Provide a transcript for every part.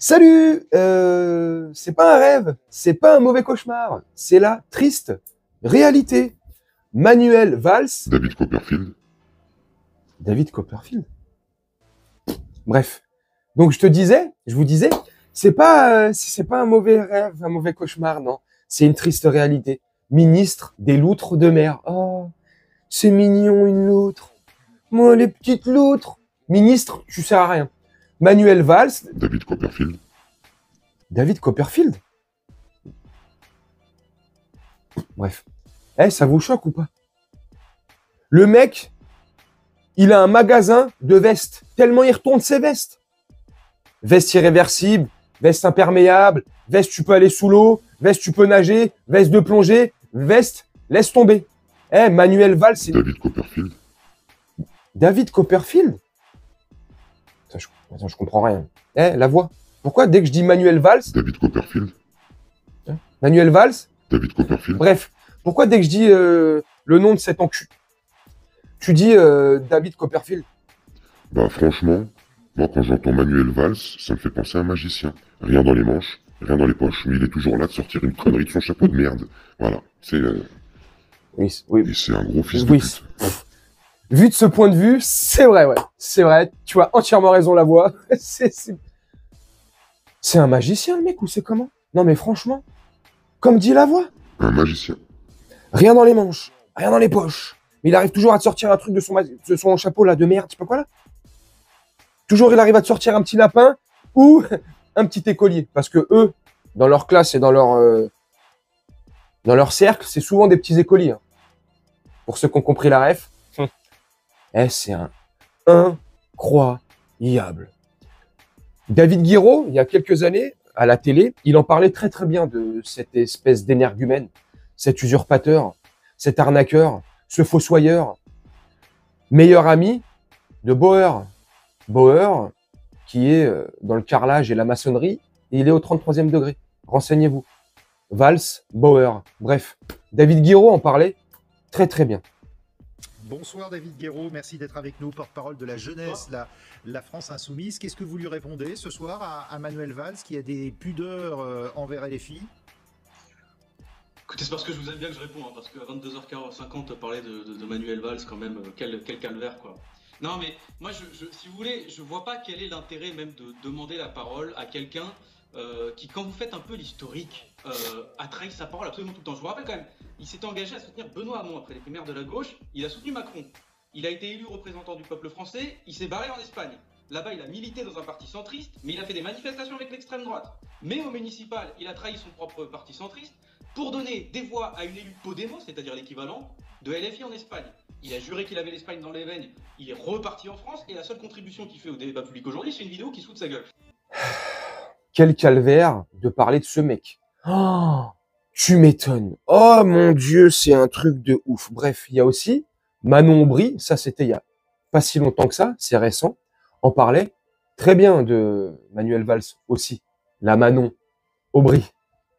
Salut, c'est pas un rêve, c'est pas un mauvais cauchemar, c'est la triste réalité. Manuel Valls, David Copperfield. David Copperfield. Bref, donc je vous disais, c'est pas un mauvais rêve, un mauvais cauchemar, non, c'est une triste réalité. Ministre des loutres de mer. Oh, c'est mignon une loutre. Moi les petites loutres. Ministre, tu sers à rien. Manuel Valls, David Copperfield. David Copperfield. Bref. Ça vous choque ou pas? Le mec, il a un magasin de vestes. Tellement il retourne ses vestes. Veste irréversible, veste imperméable, veste tu peux aller sous l'eau, veste tu peux nager, veste de plongée, veste laisse tomber. Manuel Valls, c'est... David Copperfield. David Copperfield. Attends, je comprends rien. La voix. Pourquoi dès que je dis Manuel Valls, David Copperfield. Manuel Valls, David Copperfield. bref, pourquoi dès que je dis le nom de cet enculé, tu dis David Copperfield? Bah franchement, moi quand j'entends Manuel Valls, ça me fait penser à un magicien. Rien dans les manches, rien dans les poches, mais il est toujours là de sortir une connerie de son chapeau de merde. Voilà, c'est... Oui, oui. Et c'est un gros fils de Oui. pute. Vu de ce point de vue, c'est vrai, ouais. C'est vrai, tu as entièrement raison, la voix. C'est un magicien, le mec, ou c'est comment? Non, mais franchement, comme dit la voix, Un magicien. rien dans les manches, rien dans les poches. Mais il arrive toujours à te sortir un truc de son chapeau, là, de merde, je sais pas quoi, là. Toujours, il arrive à te sortir un petit lapin ou un petit écolier. Parce que eux, dans leur classe et dans leur cercle, c'est souvent des petits écoliers. Hein. Pour ceux qui ont compris la ref. C'est un incroyable. David Guiraud, il y a quelques années, à la télé, il en parlait très très bien de cette espèce d'énergumène, cet usurpateur, cet arnaqueur, ce fossoyeur, meilleur ami de Bauer. Bauer, qui est dans le carrelage et la maçonnerie, et il est au 33e degré. Renseignez-vous. Valls, Bauer. Bref, David Guiraud en parlait très très bien. Bonsoir David Guiraud, merci d'être avec nous, porte-parole de la jeunesse, la France insoumise. Qu'est-ce que vous lui répondez ce soir à Manuel Valls qui a des pudeurs envers les filles? Écoutez, c'est parce que je vous aime bien que je réponds, hein, parce qu'à 22h50, parler de Manuel Valls, quand même, quel calvaire, quoi. Non, mais moi, si vous voulez, je vois pas quel est l'intérêt même de demander la parole à quelqu'un qui, quand vous faites un peu l'historique, a trahi sa parole absolument tout le temps. Je vous rappelle quand même, il s'était engagé à soutenir Benoît Hamon après les primaires de la gauche, il a soutenu Macron, il a été élu représentant du peuple français, il s'est barré en Espagne. Là-bas, il a milité dans un parti centriste, mais il a fait des manifestations avec l'extrême droite. Mais au municipal, il a trahi son propre parti centriste pour donner des voix à une élue Podemos, c'est-à-dire l'équivalent de LFI en Espagne. Il a juré qu'il avait l'Espagne dans les veines, il est reparti en France, et la seule contribution qu'il fait au débat public aujourd'hui, c'est une vidéo qui se fout de sa gueule. Quel calvaire de parler de ce mec. Oh, tu m'étonnes. Oh mon Dieu, c'est un truc de ouf. Bref, il y a aussi Manon Aubry, ça c'était il y a pas si longtemps que ça, c'est récent, en parlait très bien de Manuel Valls aussi. La Manon Aubry.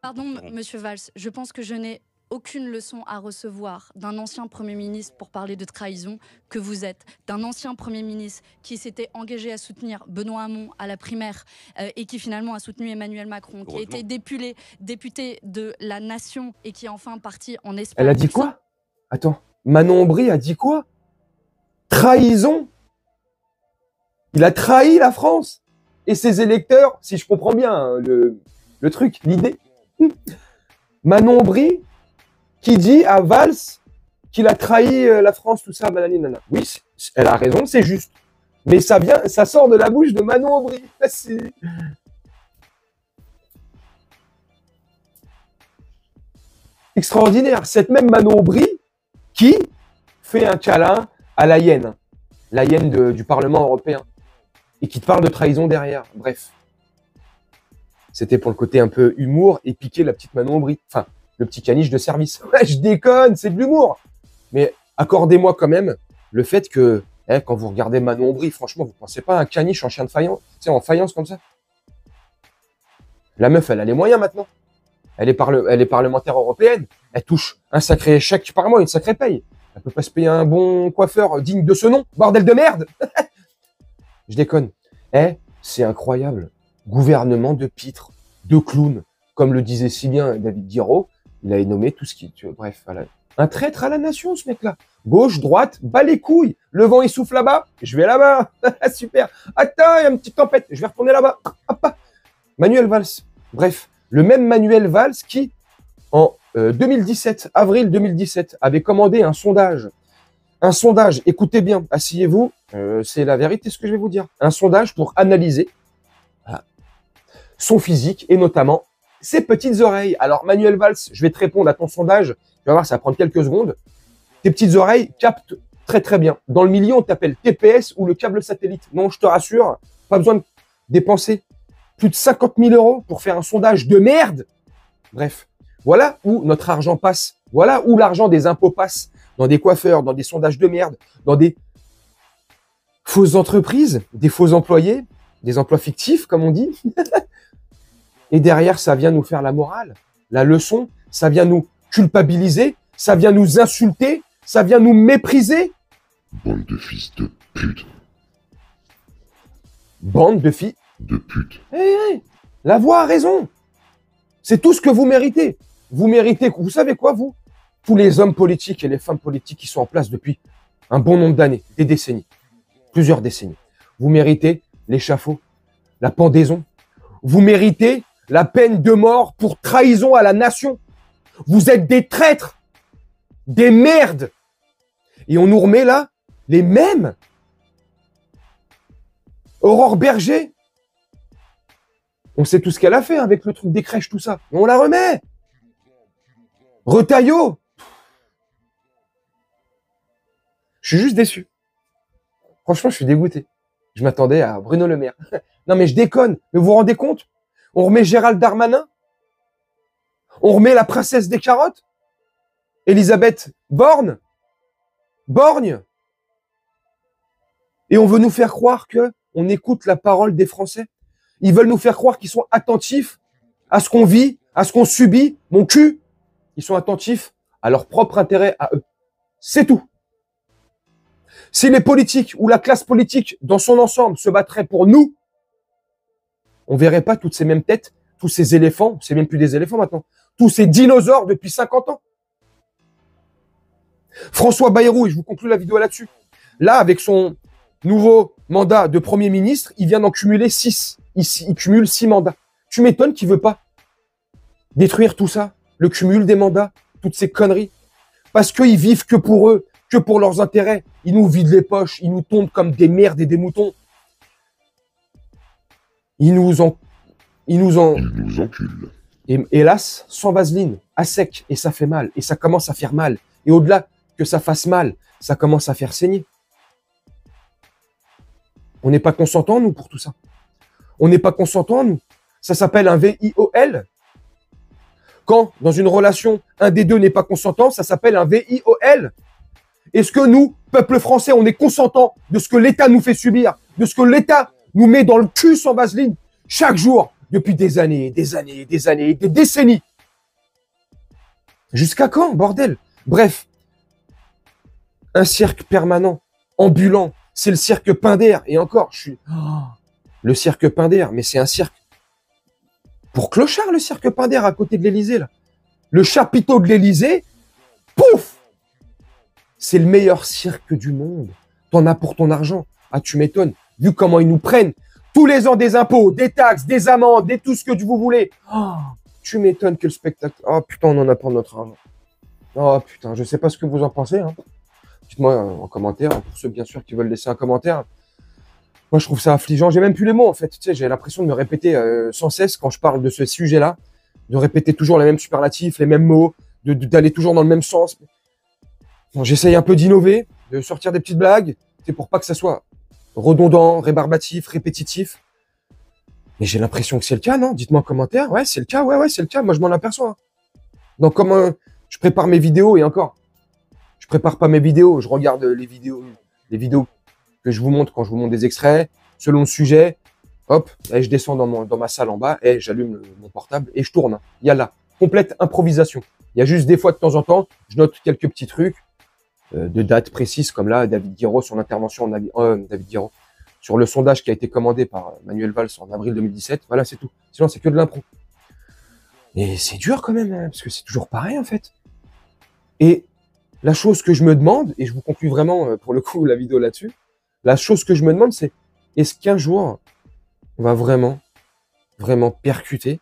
Pardon, monsieur Valls, je pense que je n'ai aucune leçon à recevoir d'un ancien Premier ministre pour parler de trahison que vous êtes, d'un ancien Premier ministre qui s'était engagé à soutenir Benoît Hamon à la primaire et qui finalement a soutenu Emmanuel Macron, qui a été député de la Nation et qui est enfin parti en Espagne. Elle a dit quoi? Attends, Manon Aubry a dit quoi? Trahison? Il a trahi la France et ses électeurs, si je comprends bien hein, le truc, l'idée. Manon Aubry qui dit à Valls qu'il a trahi la France, tout ça, banani, nana. Oui, elle a raison, c'est juste. Mais ça sort de la bouche de Manon Aubry. Extraordinaire. Cette même Manon Aubry qui fait un câlin à la hyène du Parlement européen, et qui te parle de trahison derrière. Bref. C'était pour le côté un peu humour et piquer la petite Manon Aubry. Enfin, le petit caniche de service. Ouais, je déconne, c'est de l'humour. Mais accordez-moi quand même le fait que, quand vous regardez Manon Aubry, franchement, vous pensez pas à un caniche en chien de faïence, tu sais, en faïence comme ça? La meuf, elle a les moyens maintenant. Elle est parlementaire européenne. Elle touche un sacré chèque par mois, une sacrée paye. Elle peut pas se payer un bon coiffeur digne de ce nom. Bordel de merde. Je déconne. C'est incroyable. gouvernement de pitres, de clowns, comme le disait si bien David Guiraud, il a nommé tout ce qui... Bref, voilà. Un traître à la nation, ce mec-là. Gauche, droite, bas les couilles. Le vent, il souffle là-bas, je vais là-bas. Super. Attends, il y a une petite tempête, je vais retourner là-bas. Manuel Valls. Bref, le même Manuel Valls qui, en 2017, avril 2017, avait commandé un sondage. Un sondage, écoutez bien, asseyez-vous, c'est la vérité ce que je vais vous dire. Un sondage pour analyser son physique et notamment ses petites oreilles. Alors Manuel Valls, je vais te répondre à ton sondage, tu vas voir, ça va prendre quelques secondes. Tes petites oreilles captent très très bien. Dans le milieu, on t'appelle TPS ou le câble satellite. Non, je te rassure, pas besoin de dépenser plus de 50 000 € pour faire un sondage de merde. Bref, voilà où notre argent passe. Voilà où l'argent des impôts passe. Dans des coiffeurs, dans des sondages de merde, dans des fausses entreprises, des faux employés, des emplois fictifs, comme on dit. Et derrière, ça vient nous faire la morale, la leçon, ça vient nous culpabiliser, ça vient nous insulter, ça vient nous mépriser. Bande de fils de pute. Bande de filles. De pute. La voix a raison. C'est tout ce que vous méritez. Vous méritez, vous savez quoi, vous? Tous les hommes politiques et les femmes politiques qui sont en place depuis un bon nombre d'années, des décennies, plusieurs décennies. Vous méritez l'échafaud, la pendaison. Vous méritez la peine de mort pour trahison à la nation. Vous êtes des traîtres, des merdes. Et on nous remet là les mêmes. Aurore Berger. On sait tout ce qu'elle a fait avec le truc des crèches, tout ça. Mais on la remet. Retailleau. Je suis juste déçu. Franchement, je suis dégoûté. Je m'attendais à Bruno Le Maire. Non, mais je déconne. Mais vous vous rendez compte? On remet Gérald Darmanin? On remet la princesse des carottes? Elisabeth Borne? Borgne? Et on veut nous faire croire que on écoute la parole des Français. Ils veulent nous faire croire qu'ils sont attentifs à ce qu'on vit, à ce qu'on subit. Mon cul. Ils sont attentifs à leur propre intérêt à eux. C'est tout. Si les politiques ou la classe politique dans son ensemble se battraient pour nous, on verrait pas toutes ces mêmes têtes, tous ces éléphants, c'est même plus des éléphants maintenant, tous ces dinosaures depuis 50 ans. François Bayrou, et je vous conclue la vidéo là-dessus. Là, avec son nouveau mandat de Premier ministre, il vient d'en cumuler 6. Il cumule 6 mandats. Tu m'étonnes qu'il veut pas détruire tout ça, le cumul des mandats, toutes ces conneries. Parce qu'ils vivent que pour eux, que pour leurs intérêts. Ils nous vident les poches, ils nous tombent comme des merdes et des moutons. Ils nous enculent. Et hélas, sans vaseline, à sec, et ça fait mal, et ça commence à faire mal. Et au-delà que ça fasse mal, ça commence à faire saigner. On n'est pas consentant, nous, pour tout ça. On n'est pas consentant, nous. Ça s'appelle un VIOL. Quand, dans une relation, un des deux n'est pas consentant, ça s'appelle un VIOL. Est-ce que nous, peuple français, on est consentant de ce que l'État nous fait subir, de ce que l'État nous met dans le cul sans vaseline, chaque jour, depuis des années, des décennies? Jusqu'à quand, bordel? Bref, un cirque permanent, ambulant, c'est le cirque Pinder. Et encore, le cirque Pinder, mais c'est un cirque pour clochard, le cirque Pinder à côté de l'Élysée, là. Le chapiteau de l'Élysée, pouf! C'est le meilleur cirque du monde. T'en as pour ton argent. Ah, tu m'étonnes. Vu comment ils nous prennent tous les ans des impôts, des taxes, des amendes, des tout ce que vous voulez. Oh, tu m'étonnes que le spectacle... Oh putain, on en a pour notre argent. Oh putain, je sais pas ce que vous en pensez. Hein. Dites-moi en commentaire, pour ceux bien sûr qui veulent laisser un commentaire. Moi, je trouve ça affligeant. J'ai même plus les mots, en fait. Tu sais, j'ai l'impression de me répéter sans cesse quand je parle de ce sujet-là, de répéter toujours les mêmes superlatifs, les mêmes mots, d'aller toujours dans le même sens. Bon, j'essaye un peu d'innover, de sortir des petites blagues, c'est pour pas que ça soit redondant, rébarbatif, répétitif. Mais j'ai l'impression que c'est le cas, non? Dites-moi en commentaire. Ouais, c'est le cas, ouais, c'est le cas. Moi, je m'en aperçois. Hein. Donc, comme je prépare mes vidéos, et encore, je prépare pas mes vidéos, je regarde les vidéos que je vous montre quand je vous montre des extraits, selon le sujet. Hop, et je descends dans ma salle en bas, et j'allume mon portable, et je tourne. Il y a là, complète improvisation. Il y a juste des fois, de temps en temps, je note quelques petits trucs, de dates précises, comme là, David Guiraud, son intervention, David Guiraud, sur le sondage qui a été commandé par Manuel Valls en avril 2017. Voilà, c'est tout. Sinon, c'est que de l'impro. Et c'est dur quand même, hein, parce que c'est toujours pareil, en fait. Et la chose que je me demande, et je vous conclue vraiment, pour le coup, la vidéo là-dessus, la chose que je me demande, c'est est-ce qu'un jour, on va vraiment percuter,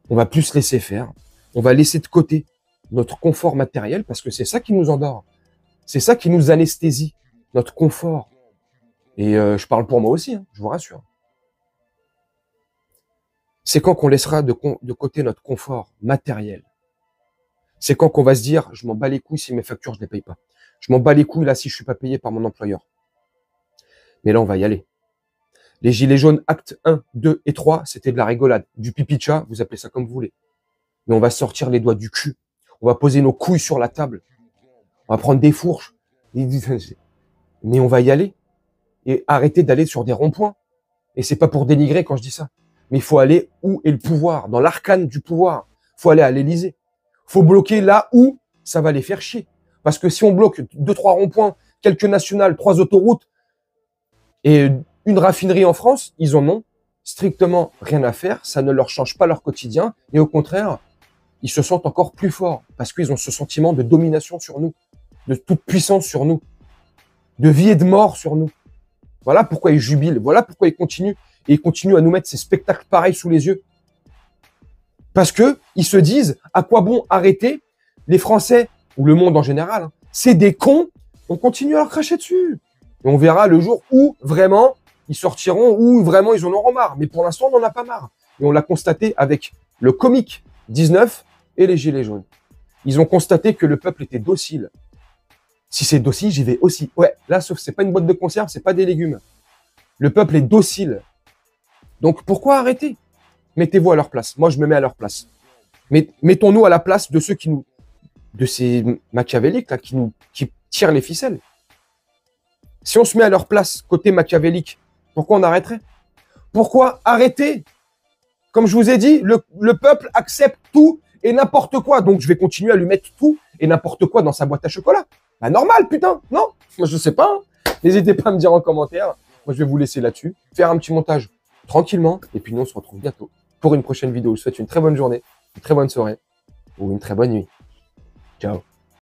on va plus se laisser faire, on va laisser de côté notre confort matériel, parce que c'est ça qui nous endort, c'est ça qui nous anesthésie, notre confort. Et je parle pour moi aussi, hein, je vous rassure. C'est quand qu'on laissera de côté notre confort matériel. C'est quand qu'on va se dire, je m'en bats les couilles si mes factures, je les paye pas. Je m'en bats les couilles là si je suis pas payé par mon employeur. Mais là, on va y aller. Les gilets jaunes, actes 1, 2 et 3, c'était de la rigolade. Du pipi de chat, vous appelez ça comme vous voulez. Mais on va sortir les doigts du cul. On va poser nos couilles sur la table. On va prendre des fourches. Mais on va y aller. Et arrêter d'aller sur des ronds-points. Et c'est pas pour dénigrer quand je dis ça. Mais il faut aller où est le pouvoir, dans l'arcane du pouvoir. Il faut aller à l'Élysée. Il faut bloquer là où ça va les faire chier. Parce que si on bloque 2-3 ronds-points, quelques nationales, 3 autoroutes et une raffinerie en France, ils en ont strictement rien à faire. Ça ne leur change pas leur quotidien. Et au contraire, ils se sentent encore plus forts parce qu'ils ont ce sentiment de domination sur nous, de toute puissance sur nous, de vie et de mort sur nous. Voilà pourquoi ils jubilent. Voilà pourquoi ils continuent. Et ils continuent à nous mettre ces spectacles pareils sous les yeux. Parce que ils se disent, à quoi bon arrêter les Français, ou le monde en général, hein, c'est des cons, on continue à leur cracher dessus. Et on verra le jour où vraiment ils sortiront, où vraiment ils en auront marre. Mais pour l'instant, on n'en a pas marre. Et on l'a constaté avec le comique 19 et les gilets jaunes. Ils ont constaté que le peuple était docile. Si c'est docile, j'y vais aussi. Ouais, là, sauf c'est pas une boîte de conserve, c'est pas des légumes. Le peuple est docile. Donc pourquoi arrêter? Mettez-vous à leur place. Moi, je me mets à leur place. Mais mettons-nous à la place de ceux qui nous, de ces machiavéliques là, qui tirent les ficelles. Si on se met à leur place côté machiavélique, pourquoi on arrêterait? Pourquoi arrêter? Comme je vous ai dit, le peuple accepte tout et n'importe quoi. Donc je vais continuer à lui mettre tout et n'importe quoi dans sa boîte à chocolat. Bah normal, putain, non? Moi je sais pas. Hein. N'hésitez pas à me dire en commentaire. Moi je vais vous laisser là-dessus, faire un petit montage tranquillement. Et puis nous on se retrouve bientôt pour une prochaine vidéo. Je vous souhaite une très bonne journée, une très bonne soirée ou une très bonne nuit. Ciao.